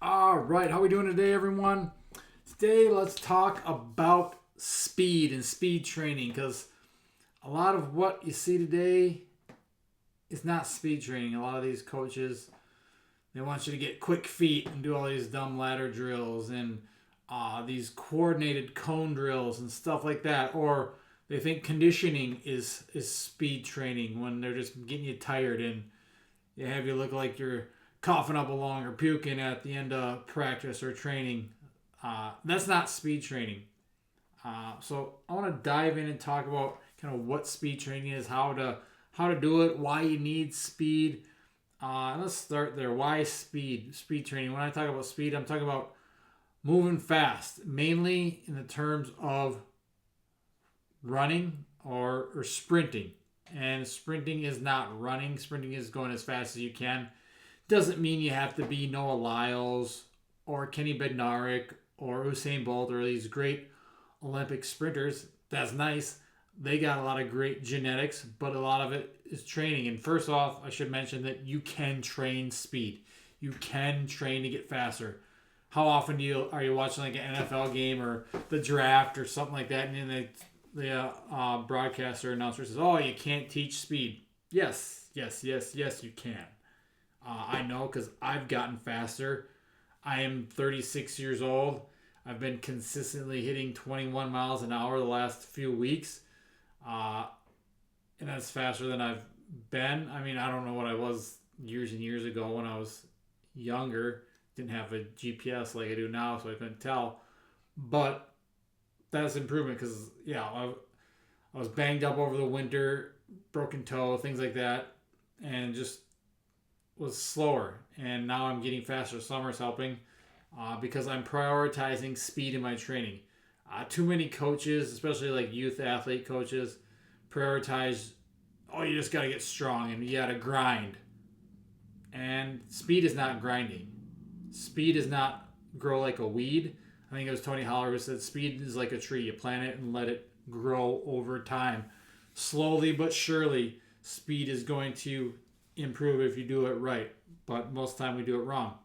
All right, how we doing today, everyone? Today, let's talk about speed and speed training because a lot of what you see today is not speed training. A lot of these coaches they want you to get quick feet and do all these dumb ladder drills and these coordinated cone drills and stuff like that, or they think conditioning is speed training when they're just getting you tired and they have you look like you're coughing up a lung or puking at the end of practice or training. That's not speed training. So I want to dive in and talk about kind of what speed training is, how to do it, why you need speed. Let's start there. Why speed? Speed training. When I talk about speed, I'm talking about moving fast, mainly in the terms of running or sprinting. And sprinting is not running. Sprinting is going as fast as you can. Doesn't mean you have to be Noah Lyles or Kenny Bednarik or Usain Bolt or these great Olympic sprinters. That's nice. They got a lot of great genetics, but a lot of it is training. And first off, I should mention that you can train speed. You can train to get faster. How often are you watching like an NFL game or the draft or something like that, and then the broadcaster announcer says, "Oh, you can't teach speed." Yes, yes, yes, yes, you can. I know because I've gotten faster. I am 36 years old. I've been consistently hitting 21 miles an hour the last few weeks. Uh, and that's faster than I've been. I mean, I don't know what I was years and years ago when I was younger. Didn't have a GPS like I do now, so I couldn't tell. But that's improvement because, yeah, I was banged up over the winter, broken toe, things like that, and just was slower. And now I'm getting faster. Summer's helping because I'm prioritizing speed in my training. Too many coaches, especially like youth athlete coaches, prioritize, oh, you just got to get strong and you got to grind. And speed is not grinding. Speed does not grow like a weed. I think it was Tony Holler who said speed is like a tree. You plant it and let it grow over time. Slowly but surely, speed is going to improve if you do it right. But most of the time we do it wrong.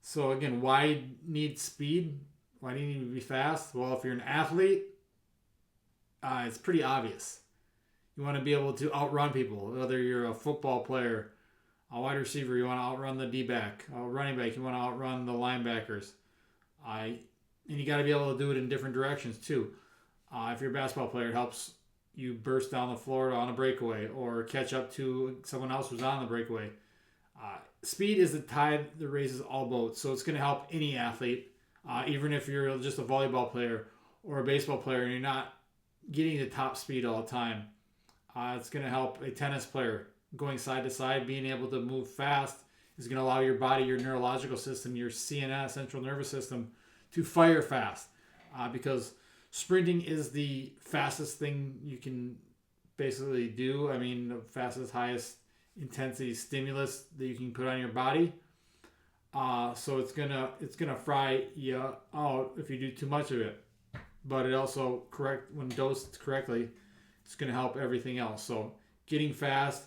So again, why need speed? Why do you need to be fast? Well, if you're an athlete, it's pretty obvious. You want to be able to outrun people, whether you're a football player, a wide receiver, you want to outrun the D-back, a running back, you want to outrun the linebackers. And you got to be able to do it in different directions too. If you're a basketball player, it helps you burst down the floor on a breakaway or catch up to someone else who's on the breakaway. Speed is the tide that raises all boats, so it's going to help any athlete, even if you're just a volleyball player or a baseball player and you're not getting the top speed all the time. It's going to help a tennis player going side to side, being able to move fast is going to allow your body, your neurological system, your CNS, central nervous system, to fire fast because sprinting is the fastest thing you can basically do. I mean, the fastest, highest intensity stimulus that you can put on your body. So it's gonna fry you out if you do too much of it. But it also when dosed correctly, it's gonna help everything else. So getting fast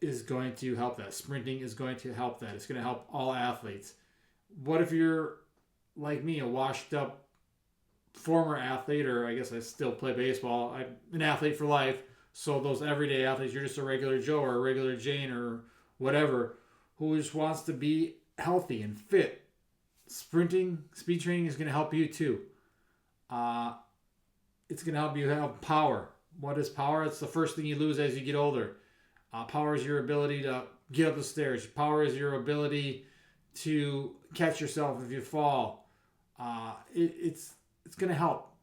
is going to help that. Sprinting is going to help that. It's going to help all athletes. What if you're like me, a washed up former athlete, or I guess I still play baseball. I'm an athlete for life. So those everyday athletes, you're just a regular Joe or a regular Jane or whatever, who just wants to be healthy and fit. Sprinting, speed training is going to help you too. It's going to help you have power. What is power? It's the first thing you lose as you get older. Power is your ability to get up the stairs. Power is your ability to catch yourself if you fall. It's going to help.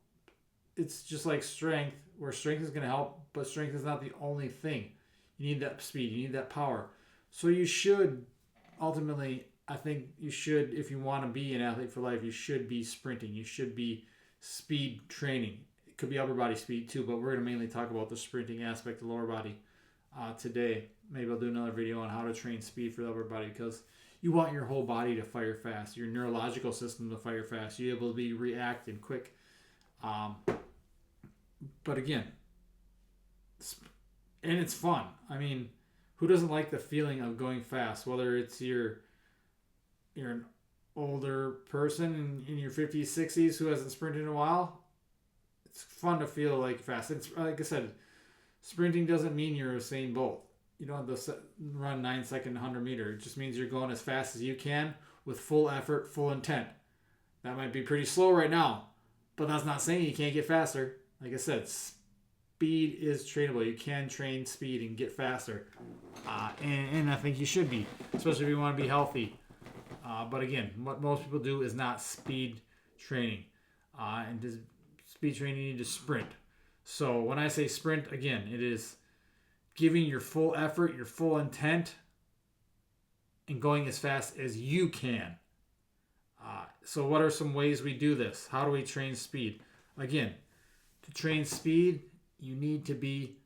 It's just like strength, where strength is going to help, but strength is not the only thing. You need that speed. You need that power. So you should, ultimately, I think you should, if you want to be an athlete for life, you should be sprinting. You should be speed training. It could be upper body speed too, but we're going to mainly talk about the sprinting aspect of lower body today. Maybe I'll do another video on how to train speed for the upper body because you want your whole body to fire fast, your neurological system to fire fast. You're able to be react and quick. But again, and it's fun. I mean, Who doesn't like the feeling of going fast? Whether it's you're an older person in your 50s, 60s who hasn't sprinted in a while, it's fun to feel like fast. It's like I said, sprinting doesn't mean you're Usain Bolt. You don't have to run 9-second 100-meter. It just means you're going as fast as you can with full effort, full intent. That might be pretty slow right now, but that's not saying you can't get faster. Like I said, speed is trainable. You can train speed and get faster. And I think you should be, especially if you want to be healthy. But again, what most people do is not speed training. And to speed training, you need to sprint. So when I say sprint, again, it is giving your full effort, your full intent, and going as fast as you can. So what are some ways we do this? How do we train speed? Again, to train speed, you need to be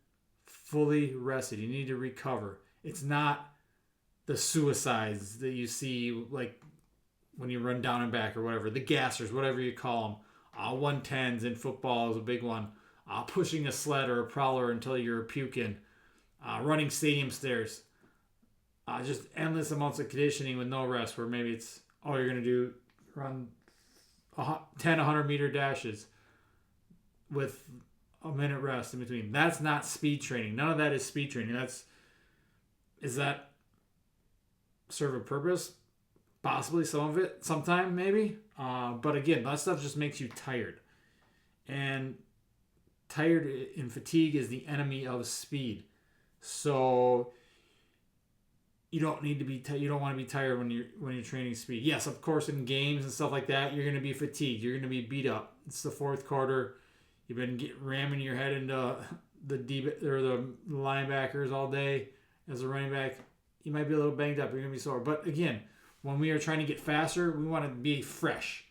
fully rested. You need to recover. It's not the suicides that you see, like when you run down and back or whatever, the gassers, whatever you call them. 110s in football is a big one. Pushing a sled or a prowler until you're puking. Running stadium stairs. Just endless amounts of conditioning with no rest, where maybe it's all you're going to do, run 10 100-meter dashes with a minute rest in between. That's not speed training. None of that is speed training. Is that serve a purpose? Possibly some of it, sometime maybe. But again, that stuff just makes you tired. And tired and fatigue is the enemy of speed. So you don't need to be you don't want to be tired when you're training speed. Yes, of course, in games and stuff like that, you're going to be fatigued. You're going to be beat up. It's the fourth quarter. You've been ramming your head into the linebackers all day as a running back. You might be a little banged up. You're going to be sore. But again, when we are trying to get faster, we want to be fresh.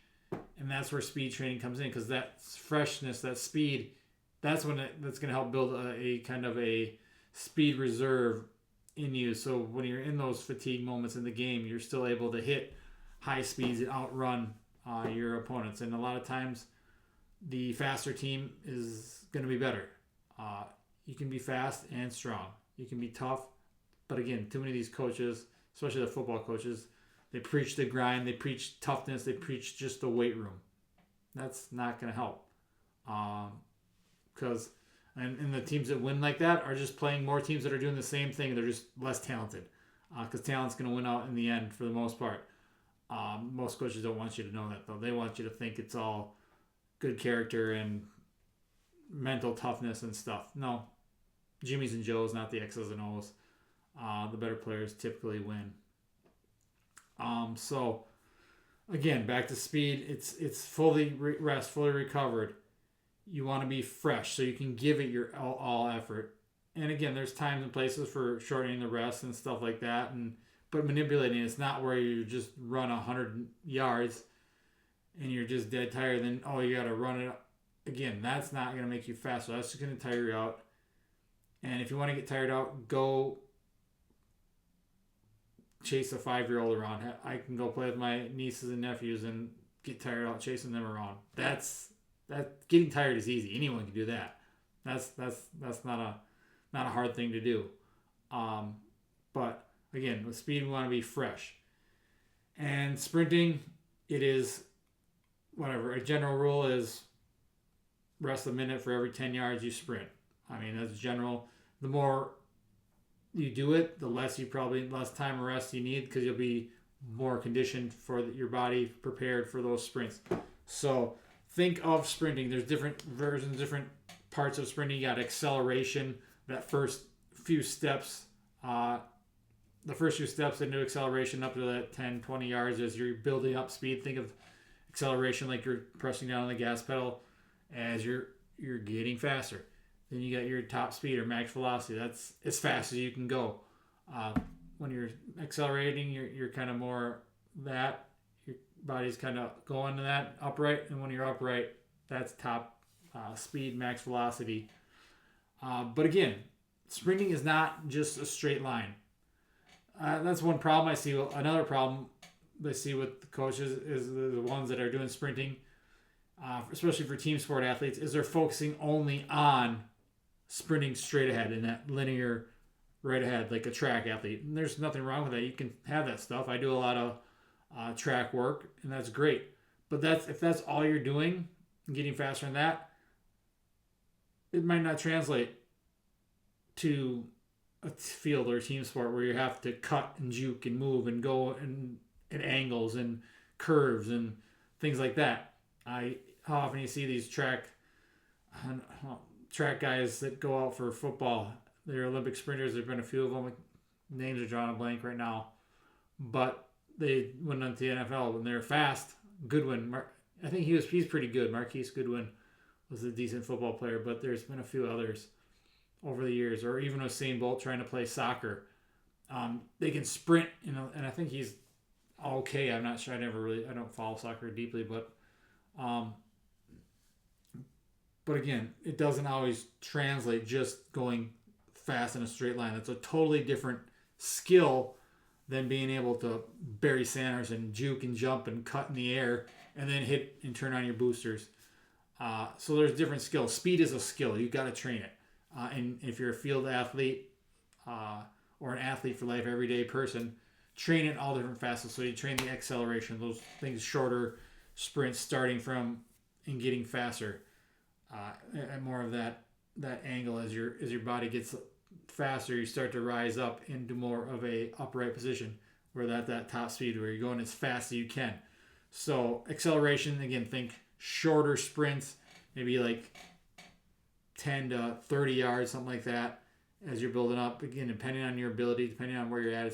And that's where speed training comes in, because that freshness, that speed, that's going to help build a kind of a speed reserve in you. So when you're in those fatigue moments in the game, you're still able to hit high speeds and outrun your opponents. And a lot of times, the faster team is going to be better. You can be fast and strong. You can be tough. But again, too many of these coaches, especially the football coaches, they preach the grind, they preach toughness, they preach just the weight room. That's not going to help. Because and the teams that win like that are just playing more teams that are doing the same thing. They're just less talented. Because talent's going to win out in the end for the most part. Most coaches don't want you to know that, though. They want you to think it's all good character and mental toughness and stuff. No. Jimmy's and Joe's, not the X's and O's. The better players typically win. So, again, back to speed. It's fully rest, fully recovered. You want to be fresh so you can give it your all effort. And again, there's times and places for shortening the rest and stuff like that. But manipulating, it's not where you just run 100 yards and you're just dead tired. Then, you got to run it. Again, that's not going to make you faster. That's just going to tire you out. And if you want to get tired out, go chase a 5-year-old around. I can go play with my nieces and nephews and get tired out chasing them around. That getting tired is easy. Anyone can do that. That's not a hard thing to do. But again, with speed, we want to be fresh. And sprinting, it is whatever. A general rule is rest a minute for every 10 yards you sprint. I mean, that's general. The more you do it, the less time of rest you need, because you'll be more conditioned for your body, prepared for those sprints. So think of sprinting. There's different versions, different parts of sprinting. You got acceleration, that first few steps, into acceleration up to that 10, 20 yards as you're building up speed. Think of acceleration like you're pressing down on the gas pedal as you're getting faster. Then you got your top speed or max velocity. That's as fast as you can go. When you're accelerating, you're kind of more that. Your body's kind of going to that upright. And when you're upright, that's top speed, max velocity. But again, sprinting is not just a straight line. That's one problem I see. Another problem I see with the coaches is the ones that are doing sprinting, especially for team sport athletes, is they're focusing only on sprinting straight ahead in that linear right ahead, like a track athlete. And there's nothing wrong with that. You can have that stuff. I do a lot of track work, and that's great. But if that's all you're doing, and getting faster than that, it might not translate to a field or a team sport where you have to cut and juke and move and go and at angles and curves and things like that. How often you see these track guys that go out for football. They're Olympic sprinters. There've been a few of them. Names are drawing a blank right now, but they went into the NFL and they're fast. Goodwin, I think he's pretty good. Marquise Goodwin was a decent football player, but there's been a few others over the years, or even Usain Bolt trying to play soccer. They can sprint, and I think he's okay. I'm not sure. I don't follow soccer deeply, but again, it doesn't always translate just going fast in a straight line. That's a totally different skill than being able to Barry Sanders and juke and jump and cut in the air and then hit and turn on your boosters. So there's different skills. Speed is a skill. You've got to train it. And if you're a field athlete or an athlete for life, everyday person, train it all different facets. So you train the acceleration, those things, shorter sprints, starting from and getting faster, and more of that angle as your body gets faster. You start to rise up into more of a upright position, where that top speed, where you're going as fast as you can. So acceleration, again, think shorter sprints, maybe like 10 to 30 yards, something like that, as you're building up. Again, depending on your ability, depending on where you're at,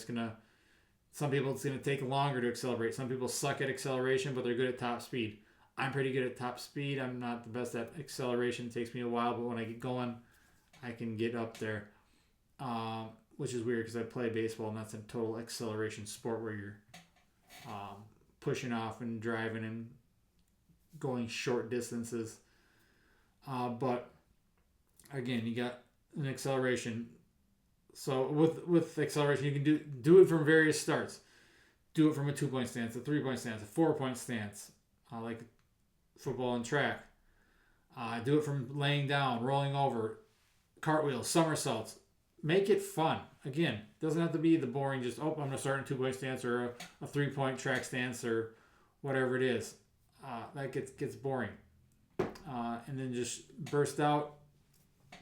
some people it's gonna take longer to accelerate. Some people suck at acceleration, but they're good at top speed. I'm pretty good at top speed. I'm not the best at acceleration. It takes me a while, but when I get going, I can get up there. Which is weird because I play baseball, and that's a total acceleration sport where you're pushing off and driving and going short distances. But again, you got an acceleration. So with acceleration, you can do it from various starts. Do it from a 2-point stance, a 3-point stance, a 4-point stance, like football and track. Do it from laying down, rolling over, cartwheels, somersaults. Make it fun. Again, it doesn't have to be the boring, just, I'm going to start in a 2-point stance or a 3-point track stance or whatever it is. That gets boring. And then just burst out,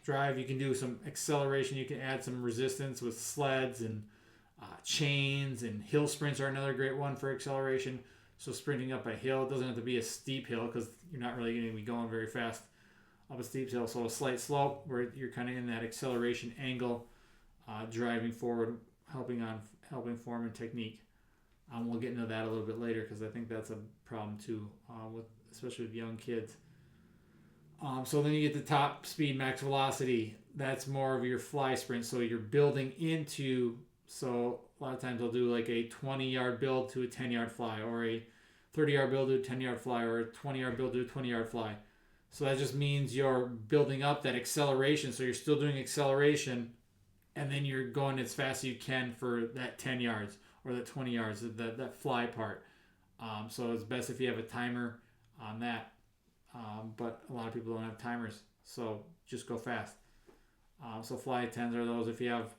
drive. You can do some acceleration. You can add some resistance with sleds and chains, and hill sprints are another great one for acceleration. So sprinting up a hill, it doesn't have to be a steep hill because you're not really going to be going very fast up a steep hill. So a slight slope where you're kind of in that acceleration angle, driving forward, helping form and technique. We'll get into that a little bit later because I think that's a problem too, especially with young kids. So then you get the top speed, max velocity. That's more of your fly sprint. So you're building into, so a lot of times they'll do like a 20-yard build to a 10-yard fly, or a 30-yard build to a 10-yard fly, or a 20-yard build to a 20-yard fly. So that just means you're building up that acceleration. So you're still doing acceleration, and then you're going as fast as you can for that 10 yards or that 20 yards, that fly part. So it's best if you have a timer on that. But a lot of people don't have timers, so just go fast. So fly 10s are those. If you have,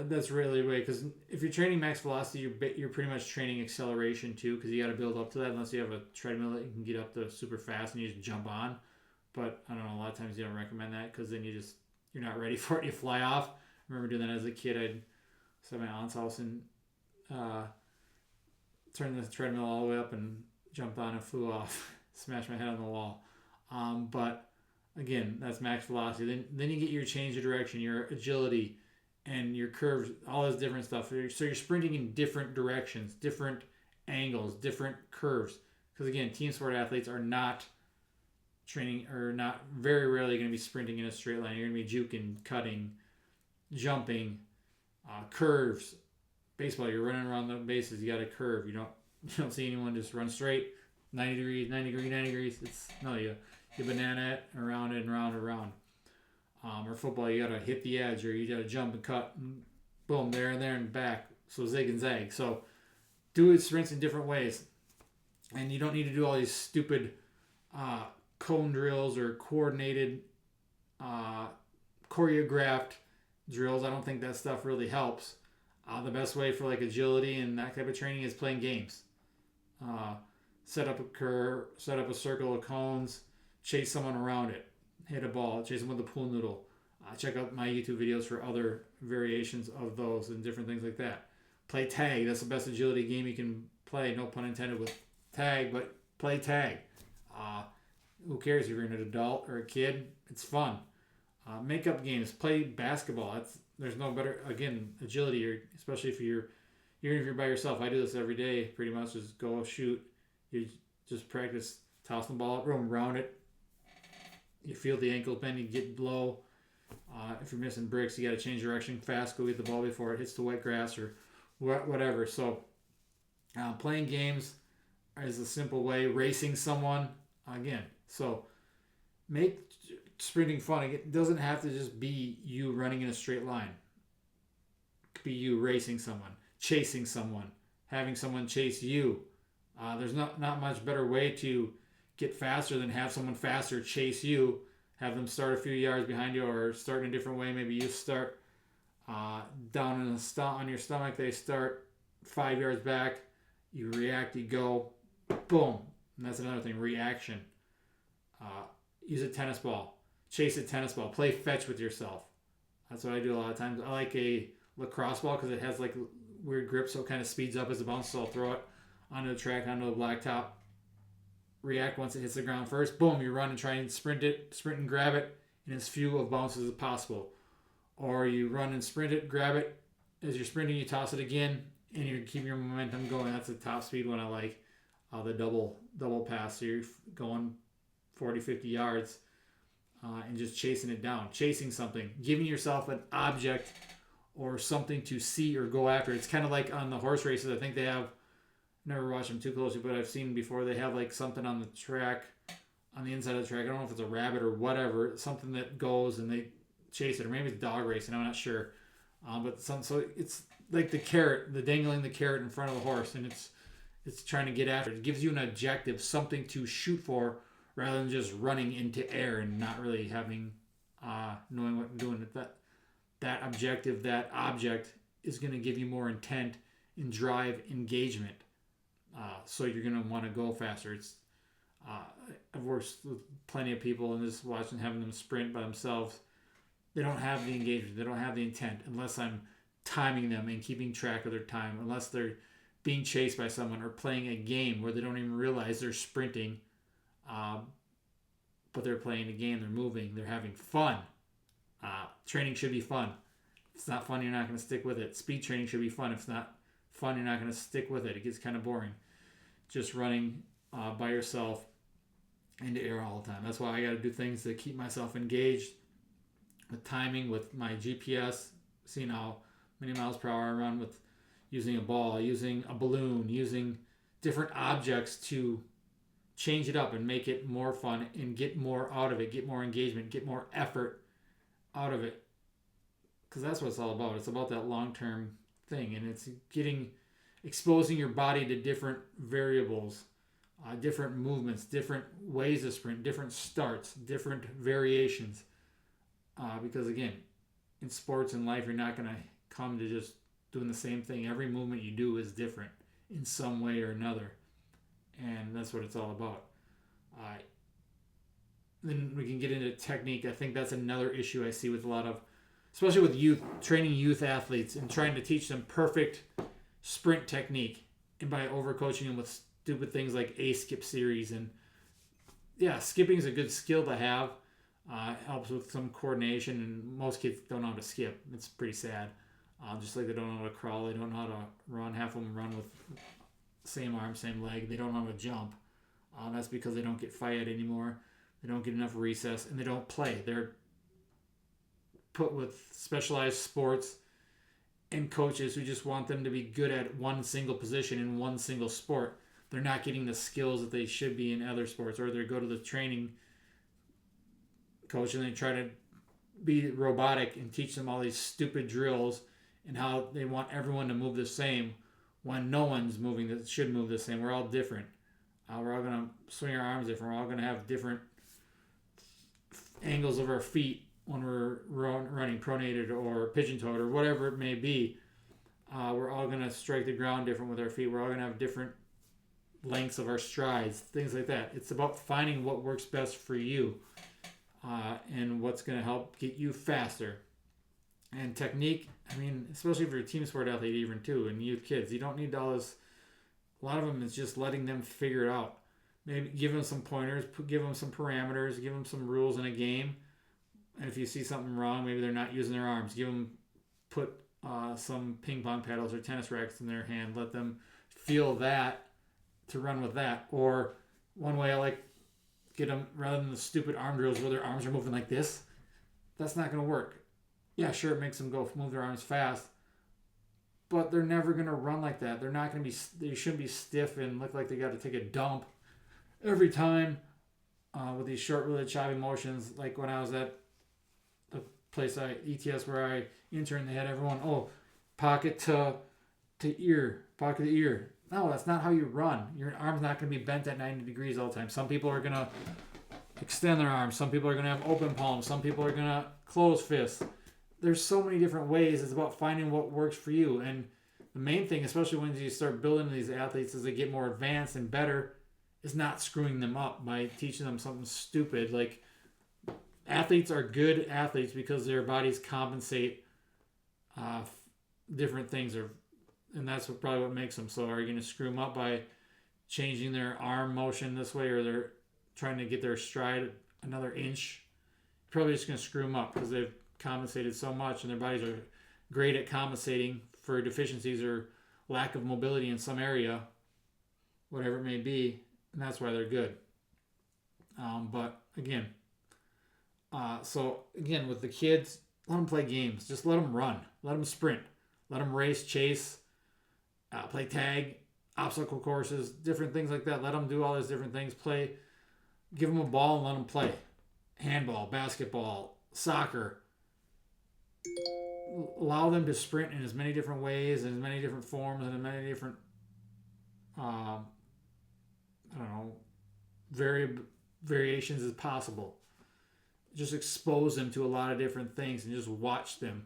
that's really the way, because if you're training max velocity, you're pretty much training acceleration too, because you got to build up to that, unless you have a treadmill that you can get up to super fast and you just jump on. But I don't know, a lot of times you don't recommend that because then you're not ready for it. You fly off. I remember doing that as a kid. I'd at my aunt's house and turned the treadmill all the way up and jumped on and flew off, smashed my head on the wall. But again, that's max velocity. Then you get your change of direction, your agility, and your curves, all this different stuff. So you're sprinting in different directions, different angles, different curves. Because again, team sport athletes are not training, or not very rarely going to be sprinting in a straight line. You're going to be juking, cutting, jumping, curves. Baseball, you're running around the bases. You got a curve. You don't see anyone just run straight, 90 degrees, 90 degrees, 90 degrees. You banana it around and round and round. Or football, you got to hit the edge, or you got to jump and cut, and boom, there and there and back. So zig and zag. So do it sprints in different ways, and you don't need to do all these stupid cone drills or coordinated choreographed drills. I don't think that stuff really helps. The best way for like agility and that type of training is playing games. Set up a curve, set up a circle of cones, chase someone around it, hit a ball, chase them with a pool noodle. Check out my YouTube videos for other variations of those and different things like that. Play tag. That's the best agility game you can play. No pun intended with tag, but play tag. Who cares if you're an adult or a kid? It's fun. Make up games. Play basketball. There's no better, again, agility, or especially even if you're by yourself. I do this every day pretty much. Just go shoot. You just practice tossing the ball up, room around it. You feel the ankles bend, you get low. If you're missing bricks, you got to change direction fast. Go get the ball before it hits the wet grass or whatever. So playing games is a simple way. Racing someone, again. So make sprinting fun. It doesn't have to just be you running in a straight line. It could be you racing someone, chasing someone, having someone chase you. There's not much better way to get faster than have someone faster chase you. Have them start a few yards behind you, or start in a different way. Maybe you start down on your stomach. They start 5 yards back. You react. You go, boom. And that's another thing. Reaction. Use a tennis ball. Chase a tennis ball. Play fetch with yourself. That's what I do a lot of times. I like a lacrosse ball because it has like weird grip, so it kind of speeds up as it bounces. So I'll throw it onto the track, onto the blacktop. React once it hits the ground first. Boom, you run and try and sprint and grab it in as few of bounces as possible. Or you run and sprint it, grab it. As you're sprinting, you toss it again, and you keep your momentum going. That's the top speed one I like. The double pass. So you're going 40, 50 yards and just chasing it down. Chasing something. Giving yourself an object or something to see or go after. It's kind of like on the horse races. I think they have, never watched them too closely, but I've seen before, they have like something on the track, on the inside of the track. I don't know if it's a rabbit or whatever, something that goes and they chase it, or maybe it's dog racing, I'm not sure. So it's like the carrot, dangling the carrot in front of the horse, and it's trying to get after it. It gives you an objective, something to shoot for, rather than just running into air and not really having knowing what you're doing. That objective, that object is going to give you more intent and drive engagement. So you're going to want to go faster. I've worked with plenty of people and just watching, having them sprint by themselves. They don't have the engagement. They don't have the intent unless I'm timing them and keeping track of their time, unless they're being chased by someone or playing a game where they don't even realize they're sprinting, but they're playing a game, they're moving, they're having fun. Training should be fun. If it's not fun, you're not going to stick with it. Speed training should be fun. If it's not fun, you're not going to stick with it. It gets kind of boring just running by yourself into air all the time. That's why I got to do things to keep myself engaged with timing, with my GPS, seeing how many miles per hour I run, with using a ball, using a balloon, using different objects to change it up and make it more fun and get more out of it, get more engagement, get more effort out of it. Because that's what it's all about. It's about that long-term thing, and it's exposing your body to different variables, different movements, different ways to sprint, different starts, different variations. Because again, in sports and life, you're not going to come to just doing the same thing. Every movement you do is different in some way or another, and that's what it's all about. Then we can get into technique. I think that's another issue I see with a lot of, especially with youth, training youth athletes and trying to teach them perfect sprint technique, and by overcoaching them with stupid things like a skip series. And yeah, skipping is a good skill to have. It helps with some coordination, and most kids don't know how to skip. It's pretty sad. Just like they don't know how to crawl, they don't know how to run. Half of them run with same arm, same leg. They don't know how to jump. That's because they don't get fired anymore. They don't get enough recess, and they don't play. They're put with specialized sports and coaches who just want them to be good at one single position in one single sport. They're not getting the skills that they should be in other sports, or they go to the training coach and they try to be robotic and teach them all these stupid drills and how they want everyone to move the same when no one's moving that should move the same. We're all different. We're all going to swing our arms different. We're all going to have different angles of our feet when we're running pronated or pigeon-toed or whatever it may be. We're all going to strike the ground different with our feet. We're all going to have different lengths of our strides, things like that. It's about finding what works best for you and what's going to help get you faster. And technique, I mean, especially if you're a team sport athlete, even too, and youth kids, you don't need all this. A lot of them is just letting them figure it out. Maybe give them some pointers, give them some parameters, give them some rules in a game. And if you see something wrong, maybe they're not using their arms, put some ping pong paddles or tennis rackets in their hand. Let them feel that to run with that. Or one way I like get them, rather than the stupid arm drills where their arms are moving like this, that's not going to work. Yeah, sure, it makes them move their arms fast, but they're never going to run like that. They're not going to be, they shouldn't be stiff and look like they got to take a dump every time with these short, really choppy motions. Like when I was at the place ETS where I interned, they had everyone, pocket to ear, pocket to ear. No, that's not how you run. Your arm's not going to be bent at 90 degrees all the time. Some people are going to extend their arms. Some people are going to have open palms. Some people are going to close fists. There's so many different ways. It's about finding what works for you. And the main thing, especially when you start building these athletes as they get more advanced and better, is not screwing them up by teaching them something stupid. Like, athletes are good athletes because their bodies compensate different things, and that's probably what makes them. So are you going to screw them up by changing their arm motion this way, or they're trying to get their stride another inch? You're probably just going to screw them up because they've compensated so much, and their bodies are great at compensating for deficiencies or lack of mobility in some area, whatever it may be, and that's why they're good. But again, with the kids, let them play games. Just let them run. Let them sprint. Let them race, chase, play tag, obstacle courses, different things like that. Let them do all these different things. Play. Give them a ball and let them play. Handball, basketball, soccer. Allow them to sprint in as many different ways, in as many different forms, and in many different, variations as possible. Just expose them to a lot of different things and just watch them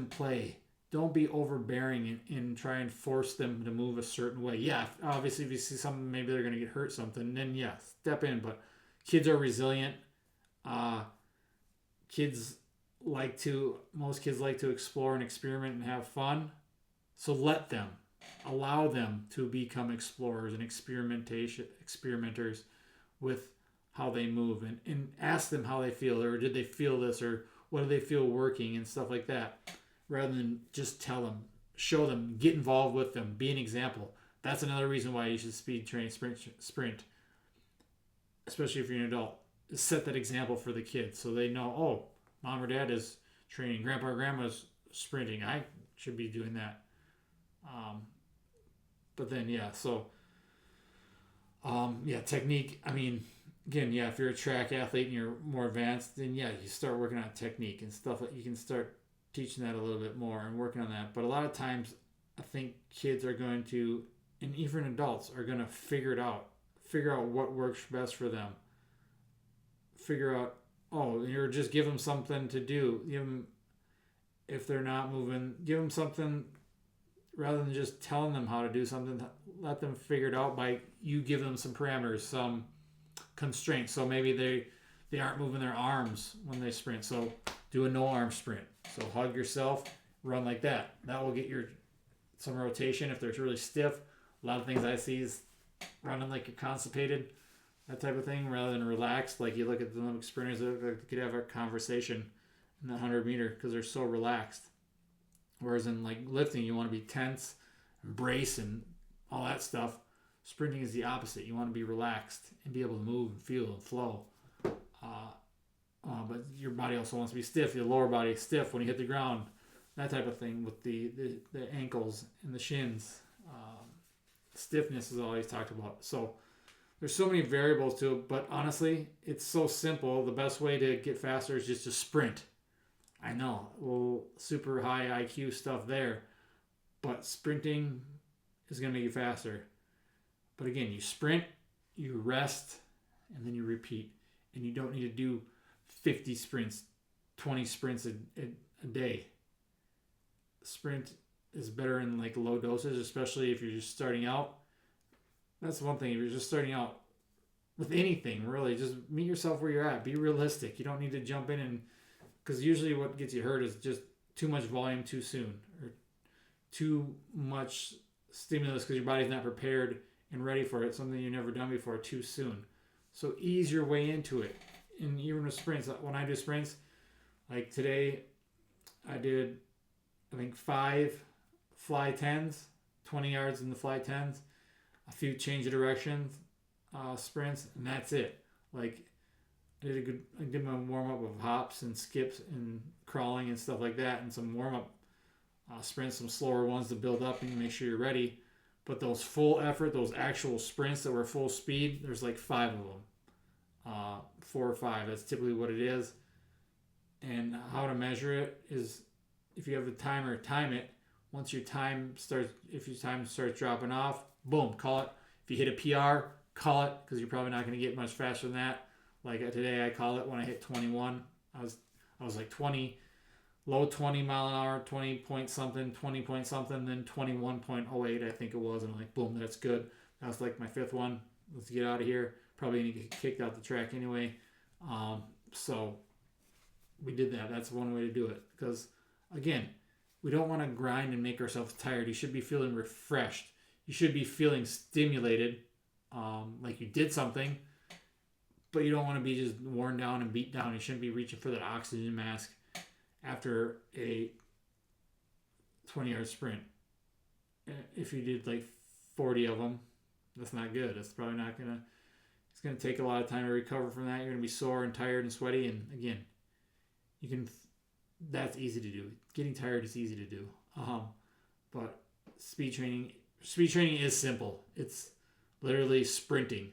play. Don't be overbearing and try and force them to move a certain way. Yeah, obviously if you see something, maybe they're going to get hurt something, then yeah, step in. But kids are resilient. Most kids like to explore and experiment and have fun. So allow them to become explorers and experimenters with how they move, and ask them how they feel, or did they feel this, or what do they feel working, and stuff like that, rather than just tell them. Show them, get involved with them, be an example. That's another reason why you should speed train, sprint, especially if you're an adult. Set that example for the kids so they know, mom or dad is training, grandpa or grandma's sprinting, I should be doing that. But then technique. I mean, again, if you're a track athlete and you're more advanced, then you start working on technique and stuff. You can start teaching that a little bit more and working on that. But a lot of times, I think kids are going to, and even adults are going to figure out what works best for them. Figure out, you're just give them something to do. If they're not moving, give them something rather than just telling them how to do something. Let them figure it out by you give them some parameters, some constraints. So maybe they aren't moving their arms when they sprint. So do a no arm sprint. So hug yourself, run like that. That will get some rotation. If they're really stiff, a lot of things I see is running like you're constipated, that type of thing, rather than relaxed. Like you look at the Olympic sprinters, they could have a conversation in the 100-meter because they're so relaxed. Whereas in like lifting, you want to be tense, brace, and all that stuff. Sprinting is the opposite. You want to be relaxed and be able to move and feel and flow. But your body also wants to be stiff. Your lower body is stiff when you hit the ground. That type of thing with the ankles and the shins. Stiffness is always talked about. So there's so many variables to it. But honestly, it's so simple. The best way to get faster is just to sprint. I know, super high IQ stuff there. But sprinting is going to make you faster. But again, you sprint, you rest, and then you repeat. And you don't need to do 50 sprints 20 sprints a day. Sprint is better in like low doses, especially if you're just starting out. That's one thing. If you're just starting out with anything, really, just meet yourself where you're at. Be realistic. You don't need to jump in and, because usually what gets you hurt is just too much volume too soon, or too much stimulus because your body's not prepared and ready for it, something you've never done before, too soon. So ease your way into it. And even with sprints, when I do sprints, like today, I did, I think 5 fly 10s, 20 yards in the fly 10s, a few change of directions sprints, and that's it. Like, I did my warm up of hops and skips and crawling and stuff like that, and some warm up sprints, some slower ones to build up and make sure you're ready. But those full effort, those actual sprints that were full speed, there's like 5 of them, 4 or 5. That's typically what it is. And how to measure it is, if you have a timer, time it. Once your time starts, if your time starts dropping off, boom, call it. If you hit a PR, call it, because you're probably not going to get much faster than that. Like today, I call it when I hit 21. I was like 20, low 20 mile an hour, 20 point something, then 21.08, I think it was, and I'm like, boom, that's good. That was like my 5th one. Let's get out of here. Probably gonna get kicked out the track anyway. So we did that. That's one way to do it, because again, we don't want to grind and make ourselves tired. You should be feeling refreshed. You should be feeling stimulated, like you did something, but you don't want to be just worn down and beat down. You shouldn't be reaching for that oxygen mask after a 20-yard sprint. If you did like 40 of them, that's not good. It's probably not going to, it's going to take a lot of time to recover from that. You're going to be sore and tired and sweaty. And again, that's easy to do. Getting tired is easy to do. But speed training is simple. It's literally sprinting.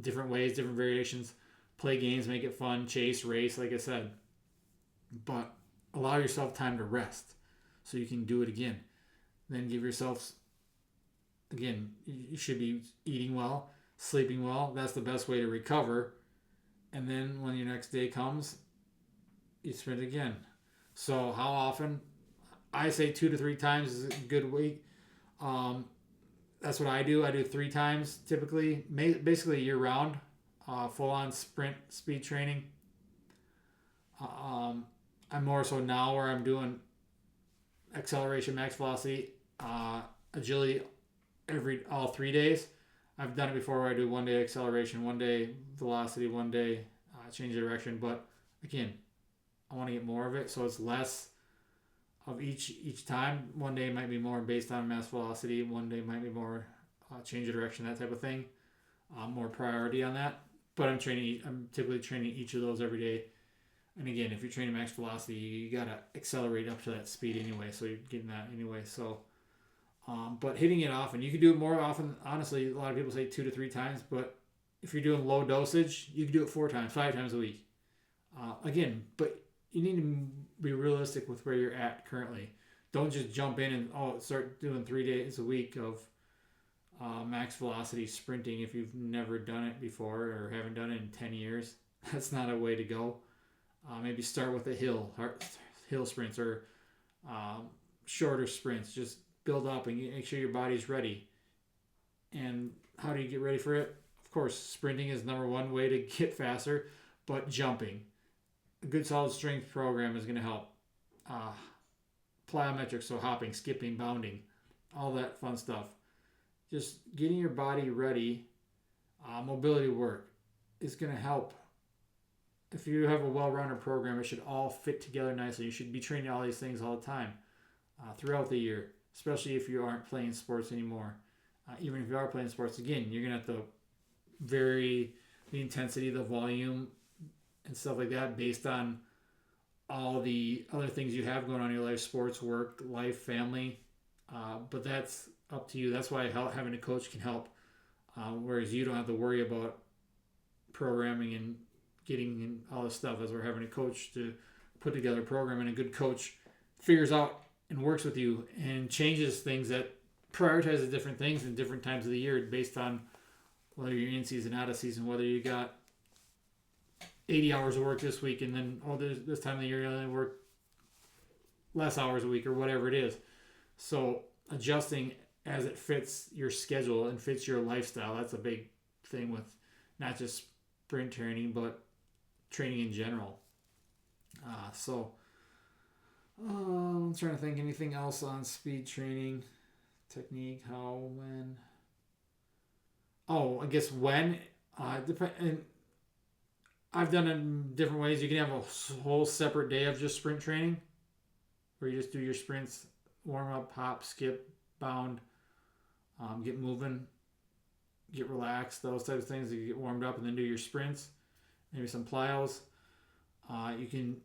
Different ways, different variations. Play games, make it fun. Chase, race, like I said. But allow yourself time to rest so you can do it again. Then give yourself, again, you should be eating well, sleeping well. That's the best way to recover. And then when your next day comes, you sprint again. So how often? I say 2 to 3 times is a good week. That's what I do. I do 3 times typically, basically year round, full-on sprint speed training. I'm more so now where I'm doing acceleration, max velocity, agility all 3 days. I've done it before where I do 1 day acceleration, 1 day velocity, 1 day change of direction. But again, I want to get more of it, so it's less of each time. 1 day might be more based on mass velocity. 1 day might be more change of direction, that type of thing. More priority on that. But I'm typically training each of those every day. And again, if you're training max velocity, you gotta accelerate up to that speed anyway. So you're getting that anyway. So, but hitting it often, you can do it more often. Honestly, a lot of people say 2 to 3 times, but if you're doing low dosage, you can do it 4 times, 5 times a week. Again, but you need to be realistic with where you're at currently. Don't just jump in and start doing 3 days a week of max velocity sprinting if you've never done it before or haven't done it in 10 years. That's not a way to go. Maybe start with a hill sprints or shorter sprints. Just build up and make sure your body's ready. And how do you get ready for it? Of course, sprinting is number one way to get faster, but jumping. A good solid strength program is going to help. Plyometrics, so hopping, skipping, bounding, all that fun stuff. Just getting your body ready, mobility work is going to help. If you have a well-rounded program, it should all fit together nicely. You should be training all these things all the time throughout the year, especially if you aren't playing sports anymore. Even if you are playing sports, again, you're going to have to vary the intensity, the volume, and stuff like that based on all the other things you have going on in your life, sports, work, life, family. But that's up to you. That's why having a coach can help, whereas you don't have to worry about programming and getting in all this stuff, as we're having a coach to put together a program, and a good coach figures out and works with you and changes things, that prioritizes different things in different times of the year based on whether you're in season, out of season, whether you got 80 hours of work this week, and then this time of the year I work less hours a week or whatever it is. So adjusting as it fits your schedule and fits your lifestyle, that's a big thing with not just sprint training, but training in general. I'm trying to think anything else on speed training, technique, how, when. I guess when. And I've done it in different ways. You can have a whole separate day of just sprint training, where you just do your sprints, warm up, hop, skip, bound, get moving, get relaxed, those types of things. You get warmed up and then do your sprints, maybe some plyos. You can,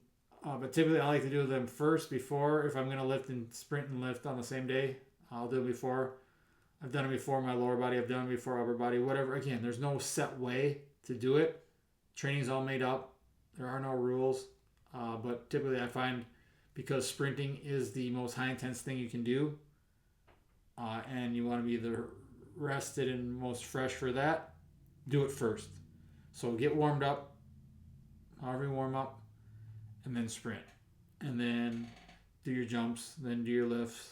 but typically I like to do them first before. If I'm going to lift and sprint and lift on the same day, I'll do it before. I've done it before my lower body. I've done it before upper body. Whatever. Again, there's no set way to do it. Training's all made up. There are no rules. But typically I find because sprinting is the most high intense thing you can do, and you want to be the rested and most fresh for that, do it first. So get warmed up, however you warm up, and then sprint. And then do your jumps, then do your lifts,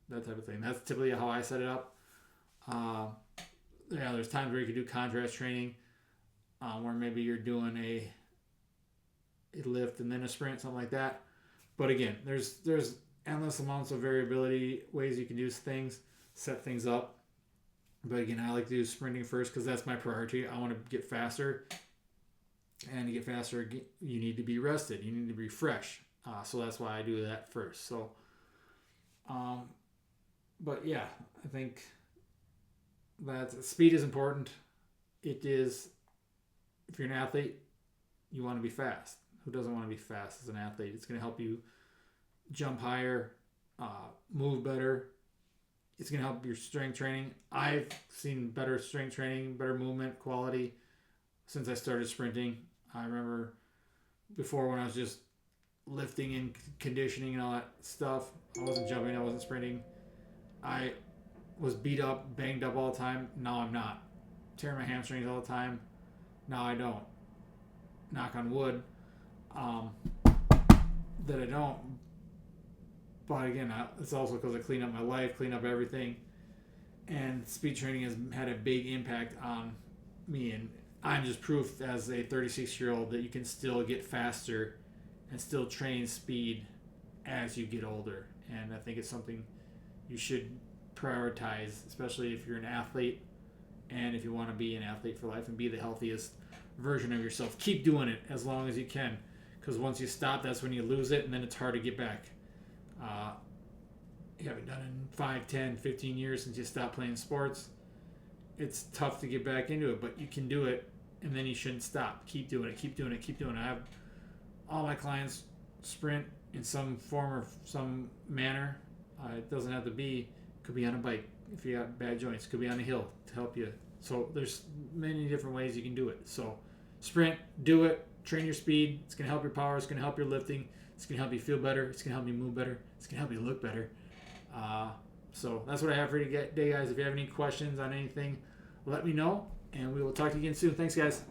that type of thing. That's typically how I set it up. There's times where you can do contrast training, where maybe you're doing a lift and then a sprint, something like that. But again, there's endless amounts of variability, ways you can do things, set things up. But again, I like to do sprinting first because that's my priority. I want to get faster. And to get faster, you need to be rested. You need to be fresh. So that's why I do that first. So, but yeah, I think that speed is important. It is, if you're an athlete, you want to be fast. Who doesn't want to be fast as an athlete? It's going to help you jump higher, move better. It's going to help your strength training. I've seen better strength training, better movement quality since I started sprinting. I remember before when I was just lifting and conditioning and all that stuff, I wasn't jumping, I wasn't sprinting. I was beat up, banged up all the time. Now I'm not. Tearing my hamstrings all the time. Now I don't. Knock on wood. That I don't. But again, it's also because I clean up my life, clean up everything. And speed training has had a big impact on me. And I'm just proof as a 36-year-old that you can still get faster and still train speed as you get older. And I think it's something you should prioritize, especially if you're an athlete and if you want to be an athlete for life and be the healthiest version of yourself. Keep doing it as long as you can, because once you stop, that's when you lose it, and then it's hard to get back. You haven't done it in 5, 10, 15 years since you stopped playing sports. It's tough to get back into it, but you can do it, and then you shouldn't stop. Keep doing it, keep doing it, keep doing it. I have all my clients sprint in some form or some manner. It doesn't have to be, could be on a bike if you got bad joints, could be on a hill to help you. So there's many different ways you can do it. So sprint, do it, train your speed. It's going to help your power. It's going to help your lifting. It's going to help you feel better. It's going to help you move better. It's going to help you look better. So that's what I have for you today, guys. If you have any questions on anything, let me know, and we will talk to you again soon. Thanks, guys.